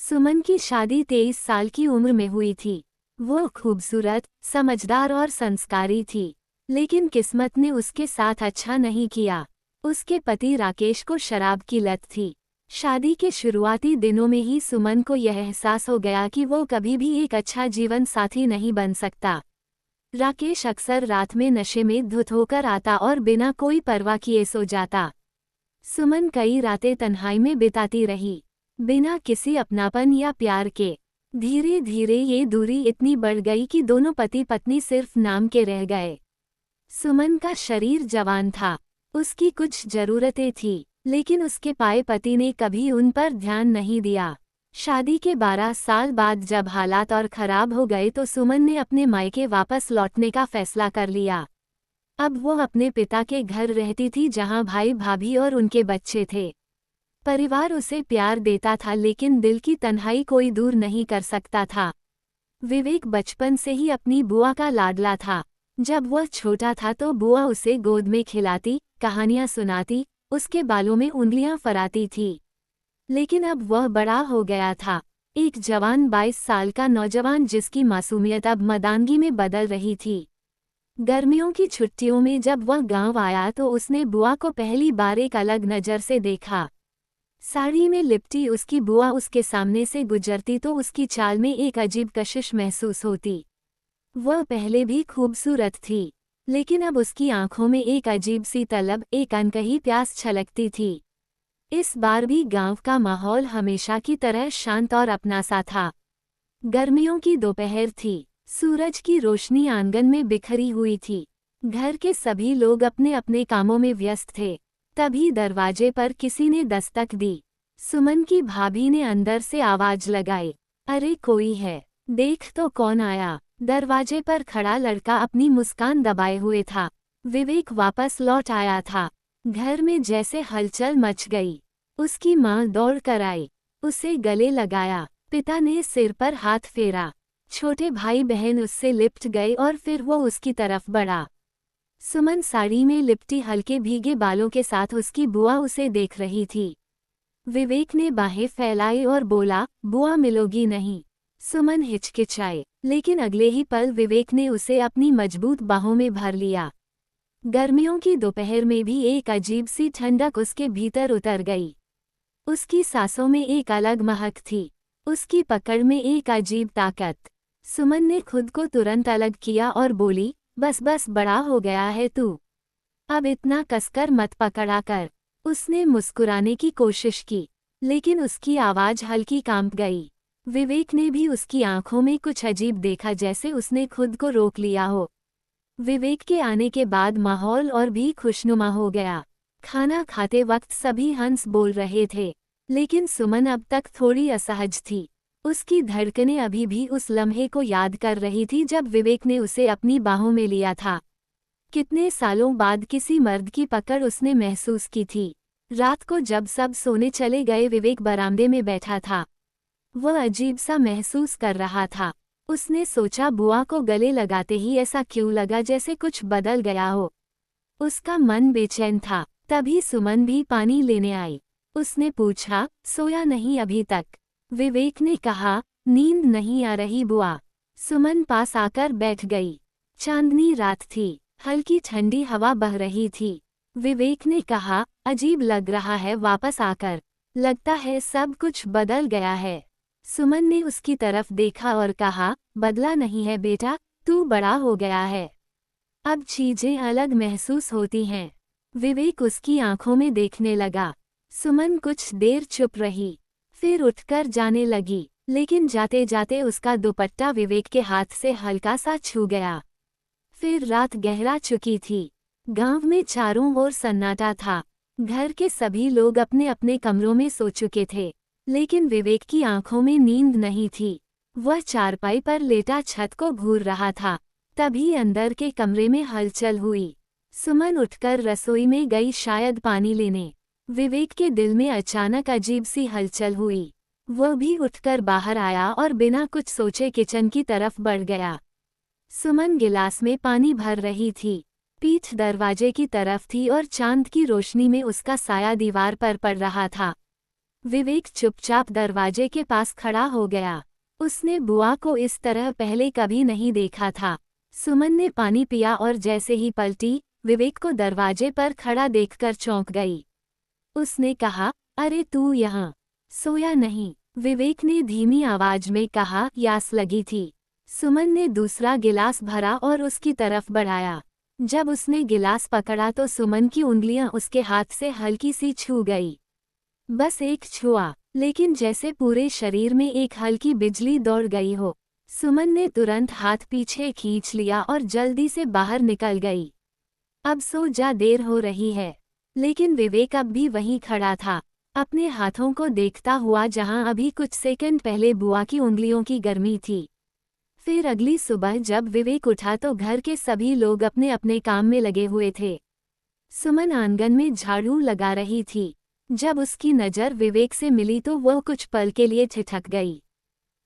सुमन की शादी 23 साल की उम्र में हुई थी। वो खूबसूरत, समझदार और संस्कारी थी, लेकिन किस्मत ने उसके साथ अच्छा नहीं किया। उसके पति राकेश को शराब की लत थी। शादी के शुरुआती दिनों में ही सुमन को यह एहसास हो गया कि वो कभी भी एक अच्छा जीवन साथी नहीं बन सकता। राकेश अक्सर रात में नशे में धुत होकर आता और बिना कोई परवाह किए सो जाता। सुमन कई रातें तन्हाई में बिताती रही, बिना किसी अपनापन या प्यार के। धीरे धीरे ये दूरी इतनी बढ़ गई कि दोनों पति पत्नी सिर्फ नाम के रह गए। सुमन का शरीर जवान था, उसकी कुछ जरूरतें थी, लेकिन उसके पाए पति ने कभी उन पर ध्यान नहीं दिया। शादी के 12 साल बाद जब हालात और खराब हो गए तो सुमन ने अपने मायके वापस लौटने का फैसला कर लिया। अब वो अपने पिता के घर रहती थी, जहां भाई भाभी और उनके बच्चे थे। परिवार उसे प्यार देता था, लेकिन दिल की तन्हाई कोई दूर नहीं कर सकता था। विवेक बचपन से ही अपनी बुआ का लाडला था। जब वह छोटा था तो बुआ उसे गोद में खिलाती, कहानियां सुनाती, उसके बालों में उंगलियां फराती थी। लेकिन अब वह बड़ा हो गया था, एक जवान 22 साल का नौजवान जिसकी मासूमियत अब मदानगी में बदल रही थी। गर्मियों की छुट्टियों में जब वह गांव आया तो उसने बुआ को पहली बार एक अलग नज़र से देखा। साड़ी में लिपटी उसकी बुआ उसके सामने से गुजरती तो उसकी चाल में एक अजीब कशिश महसूस होती। वह पहले भी खूबसूरत थी, लेकिन अब उसकी आंखों में एक अजीब सी तलब, एक अनकही प्यास छलकती थी। इस बार भी गांव का माहौल हमेशा की तरह शांत और अपना सा था। गर्मियों की दोपहर थी, सूरज की रोशनी आंगन में बिखरी हुई थी। घर के सभी लोग अपने अपने कामों में व्यस्त थे। तभी दरवाजे पर किसी ने दस्तक दी। सुमन की भाभी ने अंदर से आवाज लगाई, अरे कोई है, देख तो कौन आया। दरवाजे पर खड़ा लड़का अपनी मुस्कान दबाए हुए था। विवेक वापस लौट आया था। घर में जैसे हलचल मच गई। उसकी माँ दौड़ कर आई, उसे गले लगाया। पिता ने सिर पर हाथ फेरा। छोटे भाई बहन उससे लिपट गए और फिर वो उसकी तरफ बढ़ा। सुमन साड़ी में लिपटी हल्के भीगे बालों के साथ उसकी बुआ उसे देख रही थी। विवेक ने बाहें फैलाई और बोला, बुआ मिलोगी नहीं। सुमन हिचकिचाई, लेकिन अगले ही पल विवेक ने उसे अपनी मजबूत बाहों में भर लिया। गर्मियों की दोपहर में भी एक अजीब सी ठंडक उसके भीतर उतर गई। उसकी सांसों में एक अलग महक थी, उसकी पकड़ में एक अजीब ताकत। सुमन ने खुद को तुरंत अलग किया और बोली, बस बस बड़ा हो गया है तू, अब इतना कसकर मत पकड़ा कर। उसने मुस्कुराने की कोशिश की, लेकिन उसकी आवाज हल्की कांप गई। विवेक ने भी उसकी आंखों में कुछ अजीब देखा, जैसे उसने खुद को रोक लिया हो। विवेक के आने के बाद माहौल और भी खुशनुमा हो गया। खाना खाते वक्त सभी हंस बोल रहे थे, लेकिन सुमन अब तक थोड़ी असहज थी। उसकी धड़कनें अभी भी उस लम्हे को याद कर रही थी जब विवेक ने उसे अपनी बाहों में लिया था। कितने सालों बाद किसी मर्द की पकड़ उसने महसूस की थी। रात को जब सब सोने चले गए, विवेक बरामदे में बैठा था। वह अजीब सा महसूस कर रहा था। उसने सोचा, बुआ को गले लगाते ही ऐसा क्यों लगा जैसे कुछ बदल गया हो। उसका मन बेचैन था। तभी सुमन भी पानी लेने आई। उसने पूछा, सोया नहीं अभी तक? विवेक ने कहा, नींद नहीं आ रही बुआ। सुमन पास आकर बैठ गई। चांदनी रात थी, हल्की ठंडी हवा बह रही थी। विवेक ने कहा, अजीब लग रहा है वापस आकर, लगता है सब कुछ बदल गया है। सुमन ने उसकी तरफ देखा और कहा, बदला नहीं है बेटा, तू बड़ा हो गया है, अब चीजें अलग महसूस होती हैं। विवेक उसकी आंखों में देखने लगा। सुमन कुछ देर चुप रही, फिर उठकर जाने लगी, लेकिन जाते जाते उसका दुपट्टा विवेक के हाथ से हल्का सा छू गया। फिर रात गहरा चुकी थी। गांव में चारों ओर सन्नाटा था। घर के सभी लोग अपने अपने कमरों में सो चुके थे, लेकिन विवेक की आंखों में नींद नहीं थी। वह चारपाई पर लेटा छत को घूर रहा था। तभी अंदर के कमरे में हलचल हुई। सुमन उठकर रसोई में गई, शायद पानी लेने। विवेक के दिल में अचानक अजीब सी हलचल हुई। वह भी उठकर बाहर आया और बिना कुछ सोचे किचन की तरफ बढ़ गया। सुमन गिलास में पानी भर रही थी। पीठ दरवाजे की तरफ थी और चांद की रोशनी में उसका साया दीवार पर पड़ रहा था। विवेक चुपचाप दरवाजे के पास खड़ा हो गया। उसने बुआ को इस तरह पहले कभी नहीं देखा था। सुमन ने पानी पिया और जैसे ही पलटी, विवेक को दरवाजे पर खड़ा देखकर चौंक गई। उसने कहा, अरे तू यहाँ सोया नहीं? विवेक ने धीमी आवाज में कहा, प्यास लगी थी। सुमन ने दूसरा गिलास भरा और उसकी तरफ बढ़ाया। जब उसने गिलास पकड़ा तो सुमन की उंगलियां उसके हाथ से हल्की सी छू गई। बस एक छुआ, लेकिन जैसे पूरे शरीर में एक हल्की बिजली दौड़ गई हो। सुमन ने तुरंत हाथ पीछे खींच लिया और जल्दी से बाहर निकल गई। अब सो जा, देर हो रही है। लेकिन विवेक अब भी वहीं खड़ा था, अपने हाथों को देखता हुआ जहां अभी कुछ सेकंड पहले बुआ की उंगलियों की गर्मी थी। फिर अगली सुबह जब विवेक उठा तो घर के सभी लोग अपने अपने काम में लगे हुए थे। सुमन आंगन में झाड़ू लगा रही थी। जब उसकी नज़र विवेक से मिली तो वह कुछ पल के लिए ठिठक गई।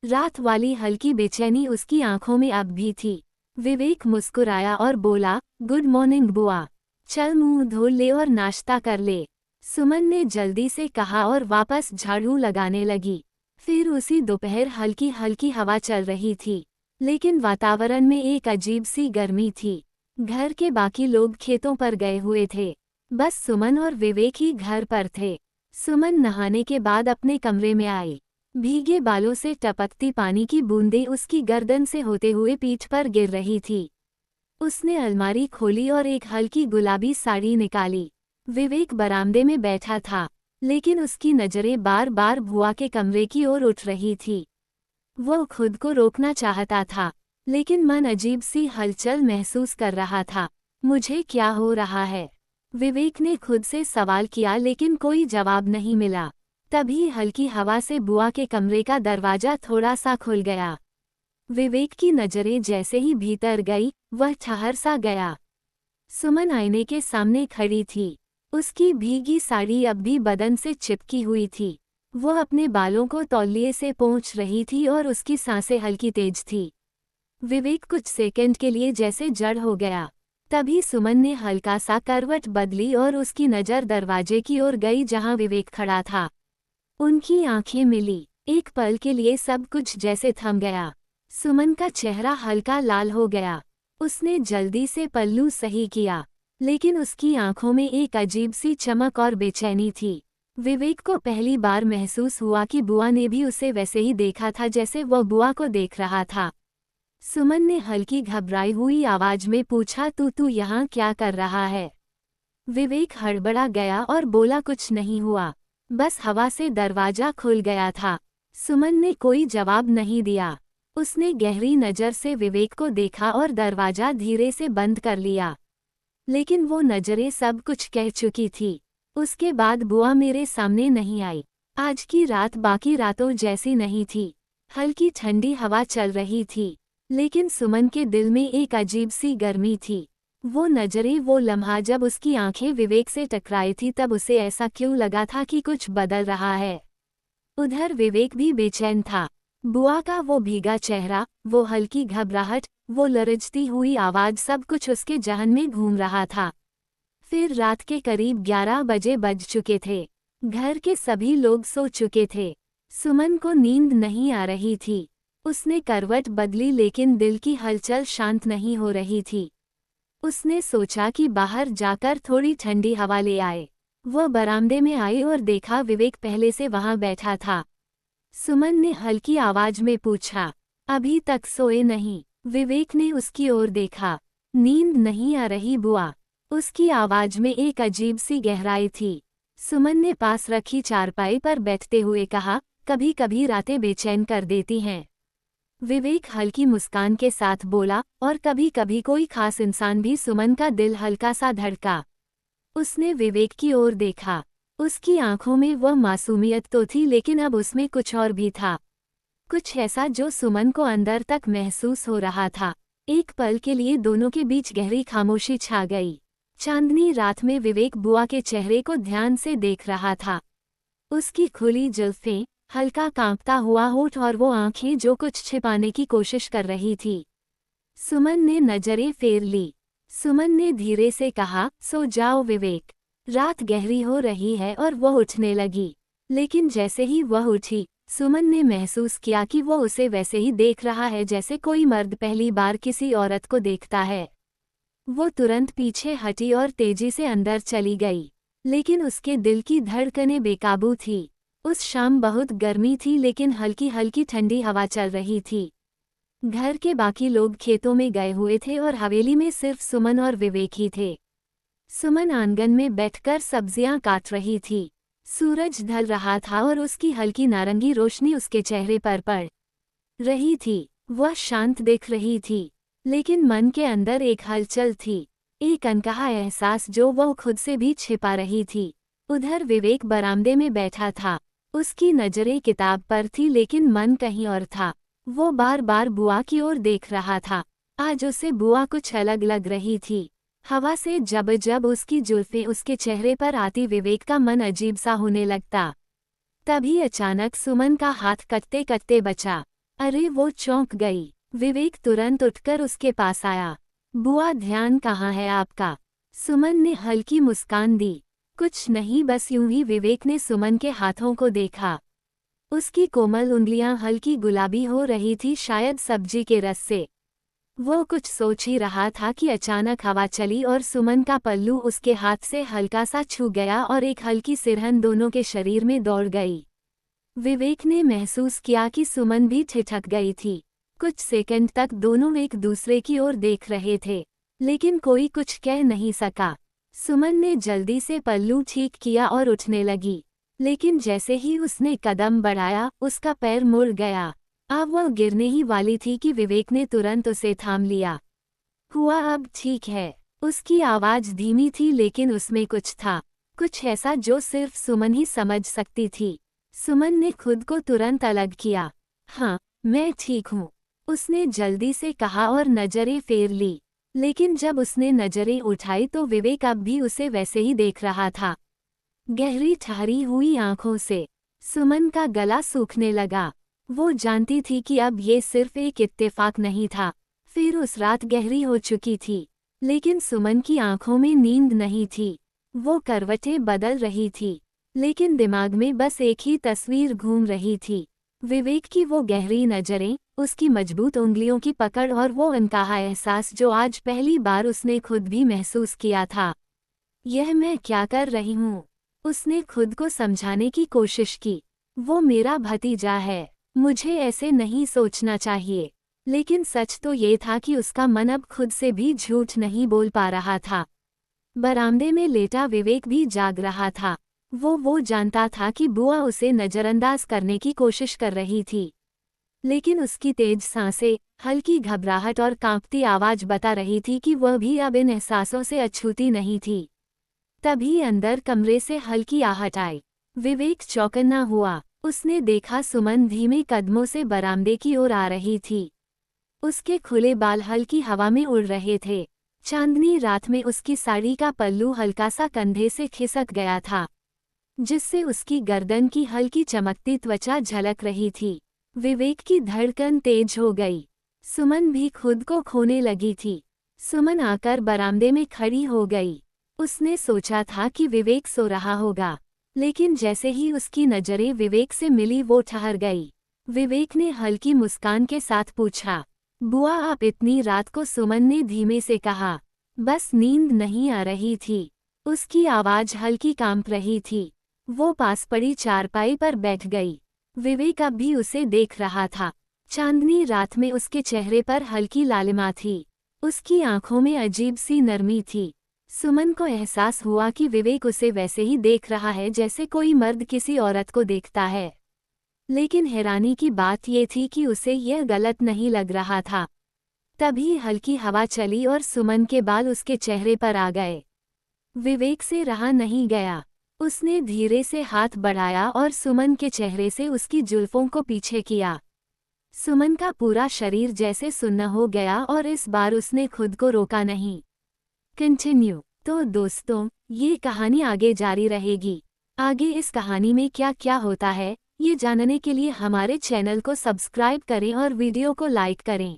रात वाली हल्की बेचैनी उसकी आंखों में अब भी थी। विवेक मुस्कुराया और बोला, गुड मॉर्निंग बुआ, चल मुंह धो ले और नाश्ता कर ले। सुमन ने जल्दी से कहा और वापस झाड़ू लगाने लगी। फिर उसी दोपहर हल्की हल्की हवा चल रही थी, लेकिन वातावरण में एक अजीब सी गर्मी थी। घर के बाकी लोग खेतों पर गए हुए थे, बस सुमन और विवेक ही घर पर थे। सुमन नहाने के बाद अपने कमरे में आई। भीगे बालों से टपकती पानी की बूंदें उसकी गर्दन से होते हुए पीठ पर गिर रही थी। उसने अलमारी खोली और एक हल्की गुलाबी साड़ी निकाली। विवेक बरामदे में बैठा था, लेकिन उसकी नज़रें बार बार बुआ के कमरे की ओर उठ रही थी। वो खुद को रोकना चाहता था, लेकिन मन अजीब सी हलचल महसूस कर रहा था। मुझे क्या हो रहा है? विवेक ने खुद से सवाल किया, लेकिन कोई जवाब नहीं मिला। तभी हल्की हवा से बुआ के कमरे का दरवाजा थोड़ा सा खुल गया। विवेक की नज़रें जैसे ही भीतर गई, वह ठहर सा गया। सुमन आईने के सामने खड़ी थी। उसकी भीगी साड़ी अब भी बदन से चिपकी हुई थी। वह अपने बालों को तौलिए से पोंछ रही थी और उसकी सांसें हल्की तेज थी। विवेक कुछ सेकंड के लिए जैसे जड़ हो गया। तभी सुमन ने हल्का सा करवट बदली और उसकी नज़र दरवाजे की ओर गई जहां विवेक खड़ा था। उनकी आंखें मिली। एक पल के लिए सब कुछ जैसे थम गया। सुमन का चेहरा हल्का लाल हो गया। उसने जल्दी से पल्लू सही किया, लेकिन उसकी आंखों में एक अजीब सी चमक और बेचैनी थी। विवेक को पहली बार महसूस हुआ कि बुआ ने भी उसे वैसे ही देखा था जैसे वह बुआ को देख रहा था। सुमन ने हल्की घबराई हुई आवाज में पूछा, तू यहाँ क्या कर रहा है? विवेक हड़बड़ा गया और बोला, कुछ नहीं हुआ, बस हवा से दरवाजा खुल गया था। सुमन ने कोई जवाब नहीं दिया। उसने गहरी नज़र से विवेक को देखा और दरवाजा धीरे से बंद कर लिया। लेकिन वो नज़रें सब कुछ कह चुकी थी। उसके बाद बुआ मेरे सामने नहीं आई। आज की रात बाकी रातों जैसी नहीं थी। हल्की ठंडी हवा चल रही थी, लेकिन सुमन के दिल में एक अजीब सी गर्मी थी। वो नज़रें, वो लम्हा जब उसकी आंखें विवेक से टकराई थी, तब उसे ऐसा क्यों लगा था कि कुछ बदल रहा है। उधर विवेक भी बेचैन था। बुआ का वो भीगा चेहरा, वो हल्की घबराहट, वो लरजती हुई आवाज़, सब कुछ उसके जहन में घूम रहा था। फिर रात के करीब 11 बजे बज चुके थे। घर के सभी लोग सो चुके थे। सुमन को नींद नहीं आ रही थी। उसने करवट बदली, लेकिन दिल की हलचल शांत नहीं हो रही थी। उसने सोचा कि बाहर जाकर थोड़ी ठंडी हवा ले आए। वह बरामदे में आई और देखा विवेक पहले से वहां बैठा था। सुमन ने हल्की आवाज में पूछा, अभी तक सोए नहीं? विवेक ने उसकी ओर देखा। नींद नहीं आ रही बुआ? उसकी आवाज में एक अजीब सी गहराई थी। सुमन ने पास रखी चारपाई पर बैठते हुए कहा, कभी कभी रातें बेचैन कर देती हैं। विवेक हल्की मुस्कान के साथ बोला, और कभी कभी कोई खास इंसान भी। सुमन का दिल हल्का सा धड़का। उसने विवेक की ओर देखा। उसकी आंखों में वह मासूमियत तो थी, लेकिन अब उसमें कुछ और भी था। कुछ ऐसा जो सुमन को अंदर तक महसूस हो रहा था। एक पल के लिए दोनों के बीच गहरी खामोशी छा गई। चांदनी रात में विवेक बुआ के चेहरे को ध्यान से देख रहा था। उसकी खुली जुल्फें, हल्का कांपता हुआ होठ और वो आंखें जो कुछ छिपाने की कोशिश कर रही थी। सुमन ने नजरें फेर ली। सुमन ने धीरे से कहा, सो जाओ विवेक, रात गहरी हो रही है। और वह उठने लगी। लेकिन जैसे ही वह उठी, सुमन ने महसूस किया कि वो उसे वैसे ही देख रहा है जैसे कोई मर्द पहली बार किसी औरत को देखता है। वो तुरंत पीछे हटी और तेजी से अंदर चली गई, लेकिन उसके दिल की धड़कनें बेकाबू थी। उस शाम बहुत गर्मी थी लेकिन हल्की हल्की ठंडी हवा चल रही थी। घर के बाकी लोग खेतों में गए हुए थे और हवेली में सिर्फ सुमन और विवेक ही थे। सुमन आंगन में बैठकर सब्जियां काट रही थी। सूरज ढल रहा था और उसकी हल्की नारंगी रोशनी उसके चेहरे पर पड़ रही थी। वह शांत दिख रही थी, लेकिन मन के अंदर एक हलचल थी, एक अनकहा एहसास जो वह खुद से भी छिपा रही थी। उधर विवेक बरामदे में बैठा था। उसकी नजरें किताब पर थी लेकिन मन कहीं और था। वो बार बार बुआ की ओर देख रहा था। आज उसे बुआ कुछ अलग लग रही थी। हवा से जब जब उसकी जुल्फें उसके चेहरे पर आती विवेक का मन अजीब सा होने लगता। तभी अचानक सुमन का हाथ कटते कटते बचा। अरे, वो चौंक गई। विवेक तुरंत उठकर उसके पास आया। बुआ, ध्यान कहाँ है आपका? सुमन ने हल्की मुस्कान दी। कुछ नहीं, बस यूं ही। विवेक ने सुमन के हाथों को देखा। उसकी कोमल उंगलियां हल्की गुलाबी हो रही थी, शायद सब्जी के रस से। वो कुछ सोच ही रहा था कि अचानक हवा चली और सुमन का पल्लू उसके हाथ से हल्का सा छू गया और एक हल्की सिरहन दोनों के शरीर में दौड़ गई। विवेक ने महसूस किया कि सुमन भी ठिठक गई थी। कुछ सेकंड तक दोनों एक दूसरे की ओर देख रहे थे, लेकिन कोई कुछ कह नहीं सका। सुमन ने जल्दी से पल्लू ठीक किया और उठने लगी, लेकिन जैसे ही उसने कदम बढ़ाया उसका पैर मुड़ गया। अब वह गिरने ही वाली थी कि विवेक ने तुरंत उसे थाम लिया। हुआ, अब ठीक है। उसकी आवाज धीमी थी लेकिन उसमें कुछ था, कुछ ऐसा जो सिर्फ सुमन ही समझ सकती थी। सुमन ने खुद को तुरंत अलग किया। हाँ, मैं ठीक हूँ, उसने जल्दी से कहा और नजरें फेर ली। लेकिन जब उसने नजरें उठाई तो विवेक अब भी उसे वैसे ही देख रहा था, गहरी ठहरी हुई आंखों से। सुमन का गला सूखने लगा। वो जानती थी कि अब ये सिर्फ एक इत्तेफाक नहीं था। फिर उस रात गहरी हो चुकी थी, लेकिन सुमन की आंखों में नींद नहीं थी। वो करवटें बदल रही थी, लेकिन दिमाग में बस एक ही तस्वीर घूम रही थी, विवेक की वो गहरी नजरें, उसकी मजबूत उंगलियों की पकड़ और वो अनकहा एहसास जो आज पहली बार उसने खुद भी महसूस किया था। यह मैं क्या कर रही हूँ? उसने खुद को समझाने की कोशिश की। वो मेरा भतीजा है, मुझे ऐसे नहीं सोचना चाहिए। लेकिन सच तो ये था कि उसका मन अब खुद से भी झूठ नहीं बोल पा रहा था। बरामदे में लेटा विवेक भी जाग रहा था। वो जानता था कि बुआ उसे नजरअंदाज करने की कोशिश कर रही थी, लेकिन उसकी तेज सांसें, हल्की घबराहट और कांपती आवाज बता रही थी कि वह भी अब इन एहसासों से अछूती नहीं थी। तभी अंदर कमरे से हल्की आहट आई। विवेक चौकन्ना हुआ। उसने देखा सुमन धीमे कदमों से बरामदे की ओर आ रही थी। उसके खुले बाल हल्की हवा में उड़ रहे थे। चांदनी रात में उसकी साड़ी का पल्लू हल्का सा कंधे से खिसक गया था, जिससे उसकी गर्दन की हल्की चमकती त्वचा झलक रही थी। विवेक की धड़कन तेज हो गई। सुमन भी खुद को खोने लगी थी। सुमन आकर बरामदे में खड़ी हो गई। उसने सोचा था कि विवेक सो रहा होगा, लेकिन जैसे ही उसकी नजरें विवेक से मिली वो ठहर गई। विवेक ने हल्की मुस्कान के साथ पूछा, बुआ, आप इतनी रात को? सुमन ने धीमे से कहा। बस नींद नहीं आ रही थी। उसकी आवाज हल्की कांप रही थी। वो पास पड़ी चारपाई पर बैठ गई। विवेक अब भी उसे देख रहा था। चांदनी रात में उसके चेहरे पर हल्की लालिमा थी। उसकी आंखों में अजीब सी नरमी थी। सुमन को एहसास हुआ कि विवेक उसे वैसे ही देख रहा है जैसे कोई मर्द किसी औरत को देखता है। लेकिन हैरानी की बात ये थी कि उसे यह गलत नहीं लग रहा था। तभी हल्की हवा चली और सुमन के बाल उसके चेहरे पर आ गए। विवेक से रहा नहीं गया। उसने धीरे से हाथ बढ़ाया और सुमन के चेहरे से उसकी जुल्फों को पीछे किया। सुमन का पूरा शरीर जैसे सुन्न हो गया और इस बार उसने खुद को रोका नहीं। कंटिन्यू। तो दोस्तों, ये कहानी आगे जारी रहेगी। आगे इस कहानी में क्या क्या होता है, ये जानने के लिए हमारे चैनल को सब्सक्राइब करें और वीडियो को लाइक करें।